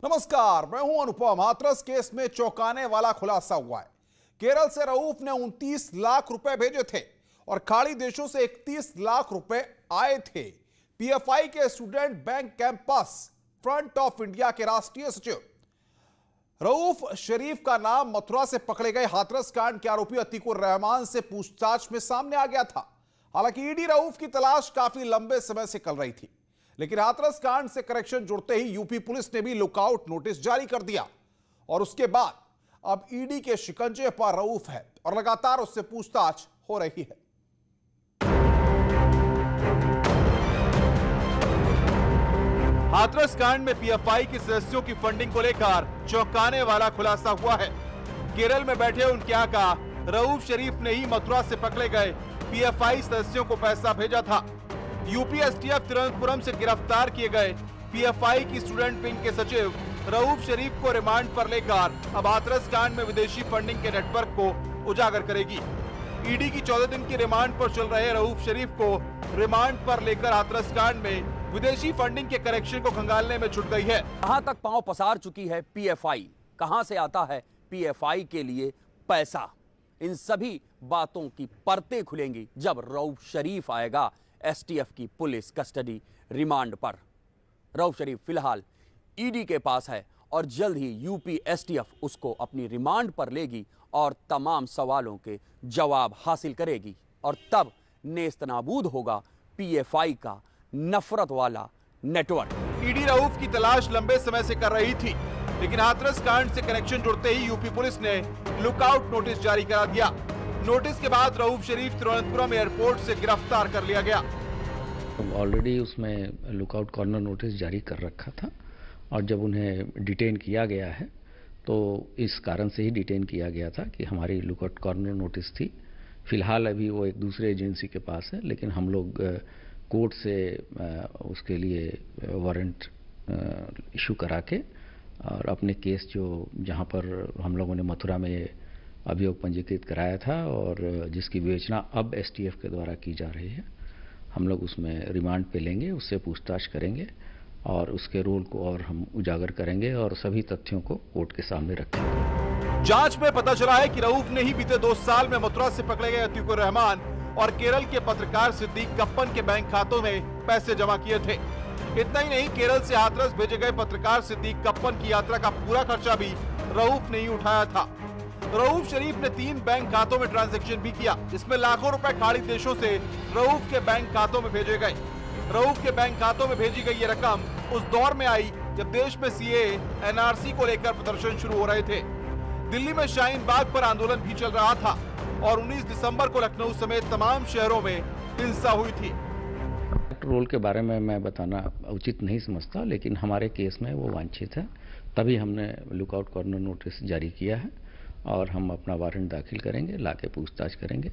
नमस्कार, मैं हूं अनुपम। हाथरस केस में चौंकाने वाला खुलासा हुआ है। केरल से रऊफ ने 29 लाख रुपए भेजे थे और खाड़ी देशों से 31 लाख रुपए आए थे। पीएफआई के student bank campus front of India के राष्ट्रीय सचिव रऊफ शरीफ का नाम मथुरा से पकड़े गए हाथरस कांड के आरोपी अतीकुर रहमान से पूछताछ में सामने आ गया था। हालांकि ईडी रऊफ की तलाश काफी लंबे समय से कर रही थी, लेकिन हाथरस कांड से कनेक्शन जुड़ते ही यूपी पुलिस ने भी लुकआउट नोटिस जारी कर दिया और उसके बाद अब ईडी के शिकंजे पर रऊफ है और लगातार उससे पूछताछ हो रही है। हाथरस कांड में पीएफआई के सदस्यों की फंडिंग को लेकर चौंकाने वाला खुलासा हुआ है। केरल में बैठे उनके आका रऊफ शरीफ ने ही मथुरा से पकड़े गए पीएफआई सदस्यों को पैसा भेजा था। यूपी एसटीएफ तिरुवनंतपुरम से गिरफ्तार किए गए पीएफआई की स्टूडेंट विंग के सचिव रऊफ शरीफ को रिमांड पर लेकर अब हाथरस कांड में विदेशी फंडिंग के नेटवर्क को उजागर करेगी। ईडी की 14 दिन की रिमांड पर चल रहे रऊफ शरीफ को रिमांड पर लेकर हाथरस कांड में विदेशी फंडिंग के कनेक्शन को खंगालने में जुट गई है। कहां तक पांव पसार चुकी है पीएफआई, कहां से आता है पीएफआई के लिए पैसा, इन सभी बातों की परतें खुलेंगी जब रऊफ शरीफ आएगा एसटीएफ की पुलिस कस्टडी रिमांड पर। रऊफ शरीफ फिलहाल ईडी के पास है और जल्द ही यूपी एसटीएफ उसको अपनी रिमांड पर लेगी और तमाम सवालों के जवाब हासिल करेगी और तब नेस्तनाबूद होगा पीएफआई का नफरत वाला नेटवर्क। ईडी रऊफ की तलाश लंबे समय से कर रही थी, लेकिन हाथरस कांड से कनेक्शन जुड़ते ही यूपी पुलिस ने लुकआउट नोटिस जारी करा दिया। नोटिस के बाद रऊफ शरीफ तिरुवनंतपुरम एयरपोर्ट से गिरफ्तार कर लिया गया। ऑलरेडी उसमें लुकआउट कॉर्नर नोटिस जारी कर रखा था और जब उन्हें डिटेन किया गया है तो इस कारण से ही डिटेन किया गया था कि हमारी लुकआउट कॉर्नर नोटिस थी। फिलहाल अभी वो एक दूसरे एजेंसी के पास है, लेकिन हम लोग कोर्ट से उसके लिए वारंट इशू करा के और अपने केस जो जहाँ पर हम लोगों ने मथुरा में अभियोग पंजीकृत कराया था और जिसकी विवेचना अब एसटीएफ के द्वारा की जा रही है, हम लोग उसमें रिमांड पे लेंगे, उससे पूछताछ करेंगे और उसके रोल को और हम उजागर करेंगे और सभी तथ्यों को कोर्ट के सामने रखेंगे। जांच में पता चला है कि रऊफ ने ही बीते 2 साल में मथुरा से पकड़े गए अतीकुर रहमान और केरल के पत्रकार सिद्दीक कप्पन के बैंक खातों में पैसे जमा किए थे। इतना ही नहीं, केरल से हाथरस भेजे गए पत्रकार सिद्दीक कप्पन की यात्रा का पूरा खर्चा भी रऊफ ने ही उठाया था। रऊफ शरीफ ने 3 बैंक खातों में ट्रांजैक्शन भी किया, जिसमें लाखों रुपए खाड़ी देशों से रऊफ के बैंक खातों में भेजे गए। रऊफ के बैंक खातों में भेजी गई ये रकम उस दौर में आई जब देश में सीएए एनआरसी को लेकर प्रदर्शन शुरू हो रहे थे। दिल्ली में शाहीन बाग पर आंदोलन भी चल रहा था और 19 दिसंबर को लखनऊ समेत तमाम शहरों में हिंसा हुई थी। रोल के बारे में मैं बताना उचित नहीं समझता, लेकिन हमारे केस में वो वांछित है, तभी हमने लुकआउट कॉर्नर नोटिस जारी किया है और हम अपना वारंट दाखिल करेंगे, लाके पूछताछ करेंगे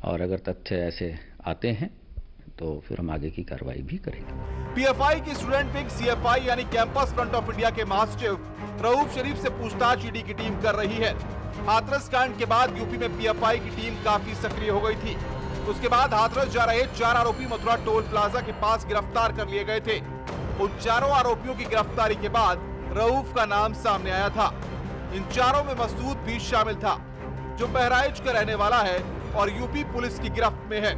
और अगर तथ्य ऐसे आते हैं तो फिर हम आगे की कार्रवाई भी करेंगे। पीएफआई की स्टूडेंट विंग सीएफआई यानी कैंपस फ्रंट ऑफ इंडिया के महासचिव रऊफ शरीफ से पूछताछ ईडी की टीम कर रही है। हाथरस कांड के बाद यूपी में पीएफआई की टीम काफी सक्रिय हो गई थी। उसके बाद हाथरस जा रहे 4 आरोपी मथुरा टोल प्लाजा के पास गिरफ्तार कर लिए गए थे। उन चारों आरोपियों की गिरफ्तारी के बाद रऊफ का नाम सामने आया था। इन चारों में मसूद भी शामिल था, जो बहराइच का रहने वाला है और यूपी पुलिस की गिरफ्त में है।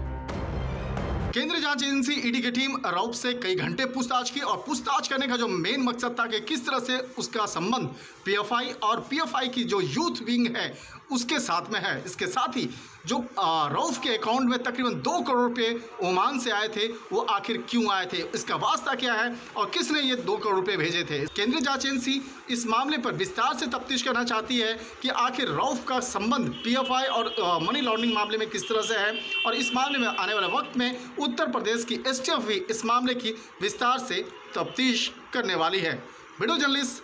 केंद्रीय जांच एजेंसी ईडी की टीम रऊफ से कई घंटे पूछताछ की और पूछताछ करने का जो मेन मकसद था कि किस तरह से उसका संबंध पीएफआई और पीएफआई की जो यूथ विंग है उसके साथ में है। इसके साथ ही जो रऊफ के अकाउंट में तकरीबन 2 करोड़ रुपए ओमान से आए थे, वो आखिर क्यों आए थे, इसका वास्ता क्या है और किसने ये 2 करोड़ रुपए भेजे थे। केंद्रीय जांच एजेंसी इस मामले पर विस्तार से तफ्तीश करना चाहती है कि आखिर रऊफ का संबंध पीएफआई और मनी लॉन्ड्रिंग मामले में किस तरह से है और इस मामले में आने वाले वक्त में उत्तर प्रदेश की एसटीएफ भी इस मामले की विस्तार से तफ्तीश करने वाली है। वीडियो जर्नलिस्ट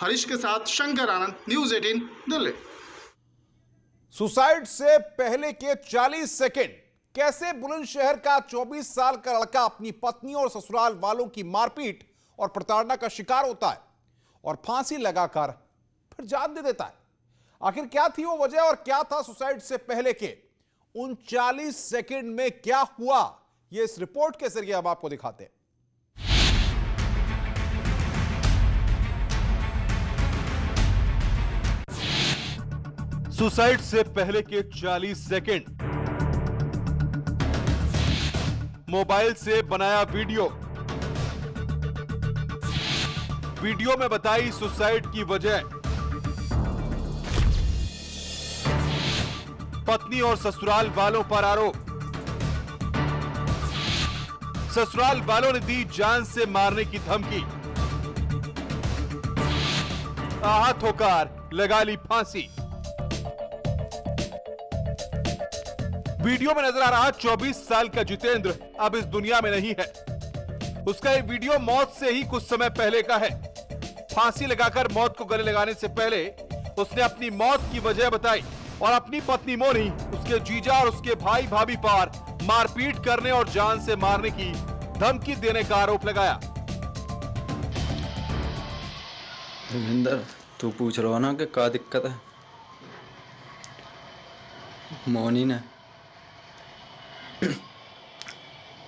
हरीश के साथ शंकर आनंद, न्यूज़ 18 दिल्ली। सुसाइड से पहले के 40 सेकंड, कैसे बुलंदशहर का 24 साल का लड़का अपनी पत्नी और ससुराल वालों की मारपीट और प्रताड़ना का शिकार होता है और फांसी लगाकर फिर जान दे देता है। आखिर क्या थी वो वजह और क्या था सुसाइड से पहले के 39 सेकंड में क्या हुआ, ये इस रिपोर्ट के जरिए हम आपको दिखाते हैं। सुसाइड से पहले के 40 सेकंड, मोबाइल से बनाया वीडियो, वीडियो में बताई सुसाइड की वजह, पत्नी और ससुराल वालों पर आरोप, ससुराल वालों ने दी जान से मारने की धमकी, आहत होकर लगा ली फांसी। वीडियो में नजर आ रहा 24 साल का जितेंद्र अब इस दुनिया में नहीं है। उसका ये वीडियो मौत से ही कुछ समय पहले का है। फांसी लगाकर मौत को गले लगाने से पहले उसने अपनी मौत की वजह बताई और अपनी पत्नी मोनी, उसके जीजा और उसके भाई भाभी पर मारपीट करने और जान से मारने की धमकी देने का आरोप लगाया। रविंदर, तू पूछ रहा ना कि क्या दिक्कत है? मोनी ने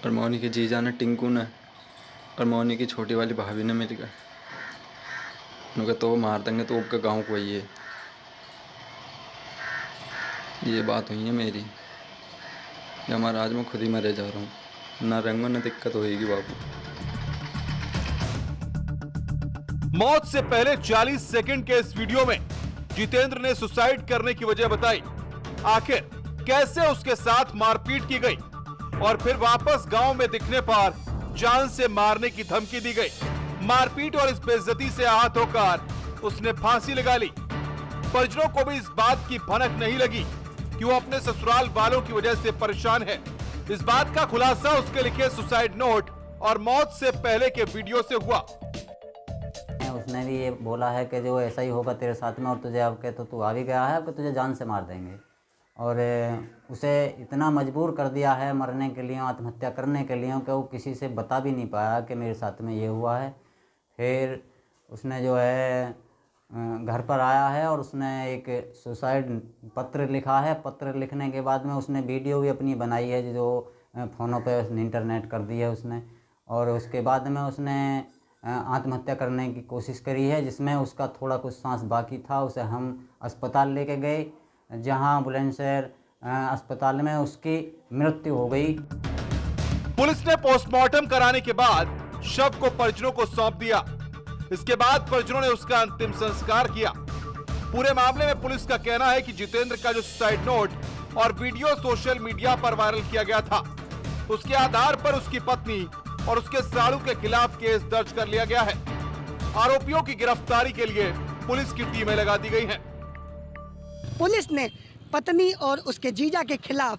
और मोनी के जीजा ने, टिंकू ने और मोनी की छोटी वाली भाभी ने मिलकर उनका तो मार देंगे तो आपके गांव को ही है। ये बात हुई है मेरी। हमारा आज मैं खुद ही मरे जा रहा हूँ, ना रंगो ना दिक्कत होगी बाबू। मौत से पहले 40 सेकंड के इस वीडियो में जितेंद्र ने सुसाइड करने की वजह बताई। आखिर कैसे उसके साथ मारपीट की गई और फिर वापस गांव में दिखने पर जान से मारने की धमकी दी गई। मारपीट और इस बेइज्जती से आहत होकर उसने फांसी लगा ली। परिजनों को भी इस बात की भनक नहीं लगी कि वो अपने ससुराल वालों की वजह से परेशान है। इस बात का खुलासा उसके लिखे सुसाइड नोट और मौत से पहले के वीडियो से हुआ। उसने भी ये बोला है कि जो ऐसा ही होगा तेरे साथ में और तुझे अब के तो तू आ भी गया है, अब तुझे जान से मार देंगे। और उसे इतना मजबूर कर दिया है मरने के लिए, आत्महत्या करने के लिए, कि वो किसी से बता भी नहीं पाया कि मेरे साथ में ये हुआ है। फिर उसने जो है घर पर आया है और उसने एक सुसाइड पत्र लिखा है। पत्र लिखने के बाद में उसने वीडियो भी अपनी बनाई है जो फ़ोनों पे इंटरनेट कर दी है उसने। और उसके बाद में उसने आत्महत्या करने की कोशिश करी है, जिसमें उसका थोड़ा कुछ सांस बाकी था। उसे हम अस्पताल लेके गए, जहां बुलंदशहर अस्पताल में उसकी मृत्यु हो गई। पुलिस ने पोस्टमार्टम कराने के बाद शव को परिजनों को सौंप दिया। इसके बाद परिजनों ने उसका अंतिम संस्कार किया। पूरे मामले में पुलिस का कहना है कि जितेंद्र का जो सुसाइड नोट और वीडियो सोशल मीडिया पर वायरल किया गया था, उसके आधार पर उसकी पत्नी और उसके साड़ू के खिलाफ केस दर्ज कर लिया गया है। आरोपियों की गिरफ्तारी के लिए पुलिस की टीमें लगा दी गई हैं। पुलिस ने पत्नी और उसके जीजा के खिलाफ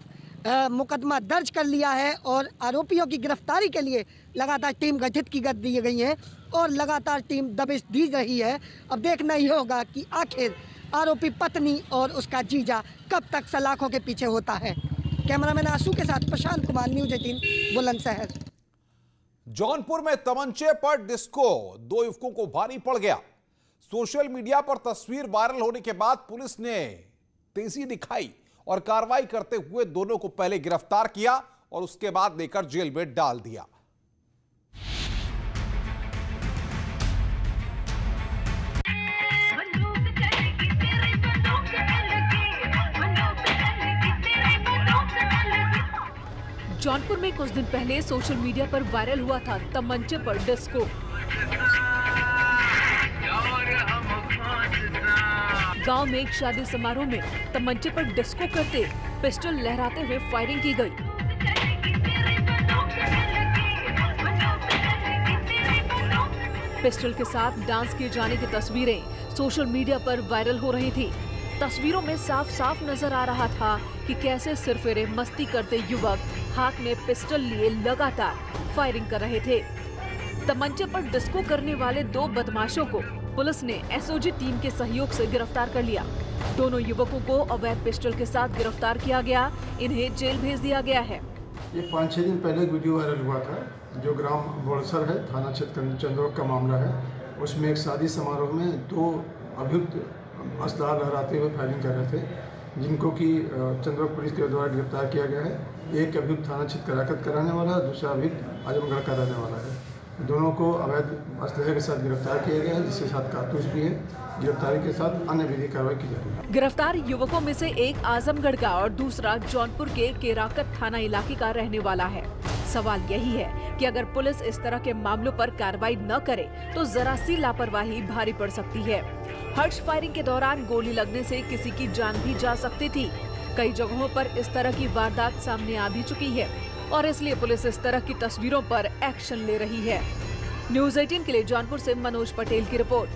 मुकदमा दर्ज कर लिया है और आरोपियों की गिरफ्तारी के लिए लगातार टीम गठित की दी गई है और लगातार टीम दबिश दी रही है। अब देखना ही होगा कि आखिर आरोपी पत्नी और उसका जीजा कब तक सलाखों के पीछे होता है। कैमरामैन आंसू के साथ प्रशांत कुमार, न्यूज़ 18 बुलंदशहर। जौनपुर में तमंचे पर डिस्को, 2 युवकों को भारी पड़ गया। सोशल मीडिया पर तस्वीर वायरल होने के बाद पुलिस ने तेजी दिखाई और कार्रवाई करते हुए दोनों को पहले गिरफ्तार किया और उसके बाद लेकर जेल में डाल दिया। जौनपुर में कुछ दिन पहले सोशल मीडिया पर वायरल हुआ था तमंचे पर डिस्को। गांव में एक शादी समारोह में तमंचे पर डिस्को करते पिस्टल लहराते हुए फायरिंग की गई। पिस्टल के साथ डांस किए जाने की तस्वीरें सोशल मीडिया पर वायरल हो रही थी। तस्वीरों में साफ साफ नजर आ रहा था कि कैसे सिरफिरे मस्ती करते युवक हाथ में पिस्टल लिए लगातार फायरिंग कर रहे थे। तमंचे पर डिस्को करने वाले 2 बदमाशों को पुलिस ने एसओजी टीम के सहयोग से गिरफ्तार कर लिया। दोनों युवकों को अवैध पिस्टल के साथ गिरफ्तार किया गया। इन्हें जेल भेज दिया गया है। ये 5-6 दिन पहले एक वीडियो वायरल हुआ था जो ग्राम बोड़सर है, थाना क्षेत्र चंदौक का मामला है। उसमें एक शादी समारोह में 2 अभियुक्त असलाह लहराते हुए फायरिंग कर रहे थे, जिनको कि चंदौक पुलिस के द्वारा गिरफ्तार किया गया है। एक अभियुक्त थाना क्षेत्र कराकत का रहने वाला है, दूसरा अभियुक्त आजमगढ़ का रहने वाला है। दोनों को अवैध असलहे के साथ गिरफ्तार किया गया है, जिसके साथ कारतूस भी है। गिरफ्तारी के साथ अन्य विधिक कार्रवाई की जा रही है। गिरफ्तार युवकों में से एक आजमगढ़ का और दूसरा जौनपुर के केराकत थाना इलाके का रहने वाला है। सवाल यही है कि अगर पुलिस इस तरह के मामलों पर कार्रवाई न करे तो जरा सी लापरवाही भारी पड़ सकती है। हर्ष फायरिंग के दौरान गोली लगने से किसी की जान भी जा सकती थी। कई जगहों पर इस तरह की वारदात सामने आ भी चुकी है और इसलिए पुलिस इस तरह की तस्वीरों पर एक्शन ले रही है। न्यूज़ 18 के लिए जौनपुर से मनोज पटेल की रिपोर्ट।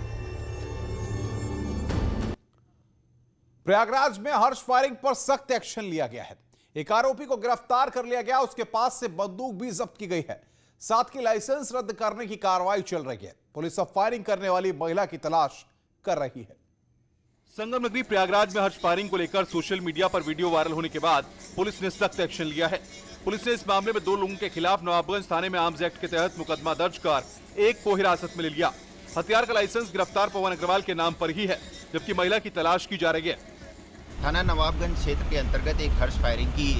प्रयागराज में हर्ष फायरिंग पर सख्त एक्शन लिया गया है। एक आरोपी को गिरफ्तार कर लिया गया, उसके पास से बंदूक भी जब्त की गई है। साथ ही लाइसेंस रद्द करने की कार्रवाई चल रही है। पुलिस अब फायरिंग करने वाली महिला की तलाश कर रही है। संगम नगरी प्रयागराज में हर्ष फायरिंग को लेकर सोशल मीडिया पर वीडियो वायरल होने के बाद पुलिस ने सख्त एक्शन लिया है। पुलिस ने इस मामले में 2 लोगों के खिलाफ नवाबगंज थाने में आर्म्स एक्ट के तहत मुकदमा दर्ज कर एक को हिरासत में ले लिया। हथियार का लाइसेंस गिरफ्तार पवन अग्रवाल के नाम पर ही है, जबकि महिला की तलाश की जा रही है। थाना नवाबगंज क्षेत्र के अंतर्गत एक हर्ष फायरिंग की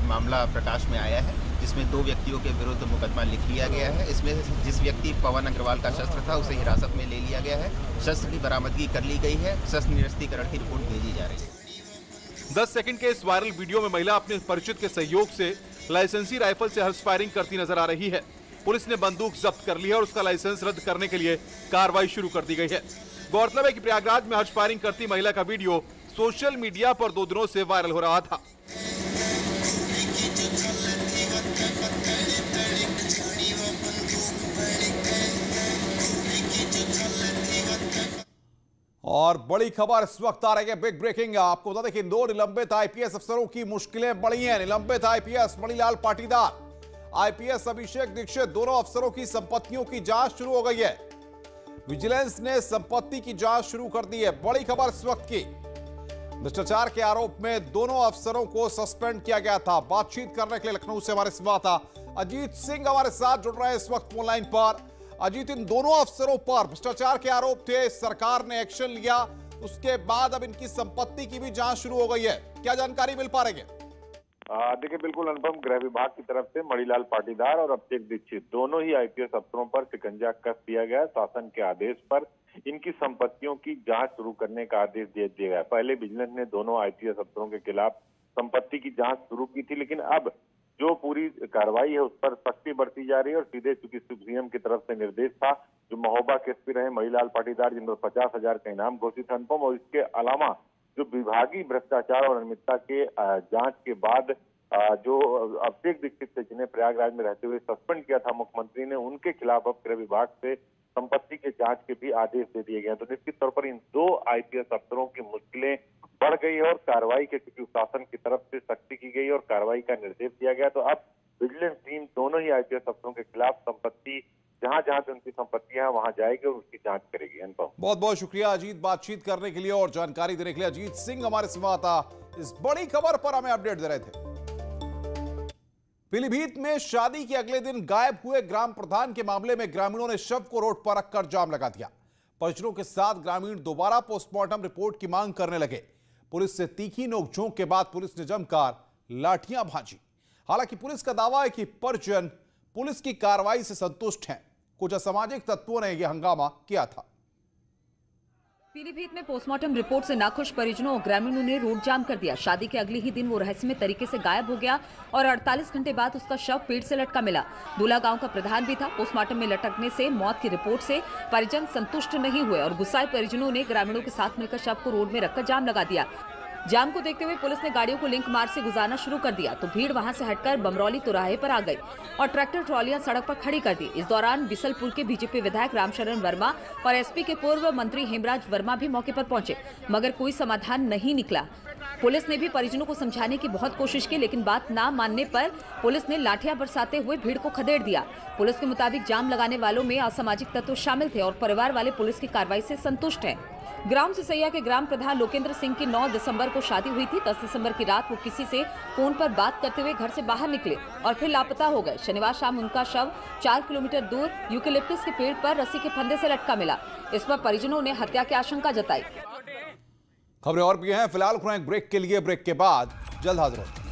मामला प्रकाश में आया है, जिसमें 2 व्यक्तियों के विरुद्ध मुकदमा लिख लिया गया है। इसमें जिस व्यक्ति पवन अग्रवाल का शस्त्र था उसे हिरासत में ले लिया गया है। शस्त्र की बरामदगी कर ली गई है। शस्त्र निरस्तीकरण की रिपोर्ट भेजी जा रही है। 10 सेकंड के इस वायरल वीडियो में महिला अपने परिचित के सहयोग से लाइसेंसी राइफल से हर्ष फायरिंग करती नजर आ रही है। पुलिस ने बंदूक जब्त कर ली है और उसका लाइसेंस रद्द करने के लिए कार्रवाई शुरू कर दी गई है। गौरतलब है कि प्रयागराज में हर्ष फायरिंग करती महिला का वीडियो सोशल मीडिया पर 2 दिनों से वायरल हो रहा था। और बड़ी खबर इस वक्त आ रही है, बिग ब्रेकिंग। आपको बता दें कि 2 निलंबित आईपीएस अफसरों की मुश्किलें बढ़ी हैं। निलंबित आईपीएस मणिलाल पाटीदार, आईपीएस अभिषेक दीक्षित, दोनों अफसरों की संपत्तियों की जांच शुरू हो गई है। विजिलेंस ने संपत्ति की जांच शुरू कर दी है। बड़ी खबर इस वक्त की, भ्रष्टाचार के आरोप में दोनों अफसरों को सस्पेंड किया गया था। बातचीत करने के लिए लखनऊ से हमारे संवाददाता अजीत सिंह हमारे साथ जुड़ रहे हैं इस वक्त फोन लाइन पर। अजीत, इन दोनों अफसरों पर भ्रष्टाचार के आरोप थे, सरकार ने एक्शन लिया, उसके बाद अब इनकी संपत्ति की भी जांच शुरू हो गई है। क्या जानकारी मिल पा रही है? देखिए, बिल्कुल अनुपम, गृह विभाग की तरफ से मणिलाल पाटीदार और अभिषेक दीक्षित दोनों ही आईपीएस अफसरों पर शिकंजा कस दिया गया। शासन के आदेश पर इनकी संपत्तियों की जांच शुरू करने का आदेश दे दिया गया। पहले विजिलेंस ने दोनों आईपीएस अफसरों के खिलाफ संपत्ति की जांच शुरू की थी, लेकिन अब जो पूरी कार्रवाई है उस पर सख्ती बरती जा रही है और सीधे चूंकि सीएम की तरफ से निर्देश था, जो महोबा के एसपी रहे मणिलाल पाटीदार, जिन पर 50,000 का इनाम घोषित है अनुपम, और इसके अलावा जो विभागीय भ्रष्टाचार और अनियमितता के जांच के बाद जो अभिषेक दीक्षित थे, जिन्हें प्रयागराज में रहते हुए सस्पेंड किया था मुख्यमंत्री ने, उनके खिलाफ अब गृह विभाग से संपत्ति के जांच के भी आदेश दे दिए गए। तो निश्चित तौर पर इन 2 आईपीएस अफसरों की मुश्किलें बढ़ गई है और कार्रवाई के क्योंकि शासन की तरफ से सख्ती की गई और कार्रवाई का निर्देश दिया गया। तो अब विजिलेंस टीम दोनों ही आईपीएस अफसरों के खिलाफ संपत्ति जहां जहां पे उनकी संपत्तियां वहां जाएगी और उसकी जांच करेगी। अनुपम, बहुत बहुत शुक्रिया अजीत, बातचीत करने के लिए और जानकारी देने के लिए। अजीत सिंह हमारे संवाददाता इस बड़ी खबर पर हमें अपडेट दे रहे थे। पीलीभीत में शादी के अगले दिन गायब हुए ग्राम प्रधान के मामले में ग्रामीणों ने शव को रोड पर रखकर जाम लगा दिया। परिजनों के साथ ग्रामीण दोबारा पोस्टमार्टम रिपोर्ट की मांग करने लगे। पुलिस से तीखी नोकझोंक के बाद पुलिस ने जमकर लाठियां भांजी। हालांकि पुलिस का दावा है कि परिजन पुलिस की कार्रवाई से संतुष्ट हैं। कुछ असामाजिक तत्वों ने यह हंगामा किया था। पीलीभीत में पोस्टमार्टम रिपोर्ट से नाखुश परिजनों और ग्रामीणों ने रोड जाम कर दिया। शादी के अगले ही दिन वो रहस्यमय तरीके से गायब हो गया और 48 घंटे बाद उसका शव पेड़ से लटका मिला। दूल्हा गांव का प्रधान भी था। पोस्टमार्टम में लटकने से मौत की रिपोर्ट से परिजन संतुष्ट नहीं हुए और गुस्साए परिजनों ने ग्रामीणों के साथ मिलकर शव को रोड में रखकर जाम लगा दिया। जाम को देखते हुए पुलिस ने गाड़ियों को लिंक मार्ग से गुजारना शुरू कर दिया तो भीड़ वहां से हटकर बमरौली चौराहे पर आ गई और ट्रैक्टर ट्रॉलियां सड़क पर खड़ी कर दी। इस दौरान बिसलपुर के बीजेपी विधायक रामशरण वर्मा और एसपी के पूर्व मंत्री हेमराज वर्मा भी मौके पर पहुंचे, मगर कोई समाधान नहीं निकला। पुलिस ने भी परिजनों को समझाने की बहुत कोशिश की, लेकिन बात न मानने पर पुलिस ने लाठियां बरसाते हुए भीड़ को खदेड़ दिया। पुलिस के मुताबिक जाम लगाने वालों में असामाजिक तत्व शामिल थे और परिवार वाले पुलिस की कार्रवाई से संतुष्ट हैं। ग्राम सिसैया के ग्राम प्रधान लोकेंद्र सिंह की 9 दिसंबर को शादी हुई थी। 10 दिसंबर की रात वो किसी से फोन पर बात करते हुए घर से बाहर निकले और फिर लापता हो गए। शनिवार शाम उनका शव 4 किलोमीटर दूर यूकेलिप्टस के पेड़ पर रस्सी के फंदे से लटका मिला। इस पर परिजनों ने हत्या की आशंका जताई। खबरें और भी हैं, फिलहाल ब्रेक के लिए, ब्रेक के बाद जल्द हाजिर होंगे।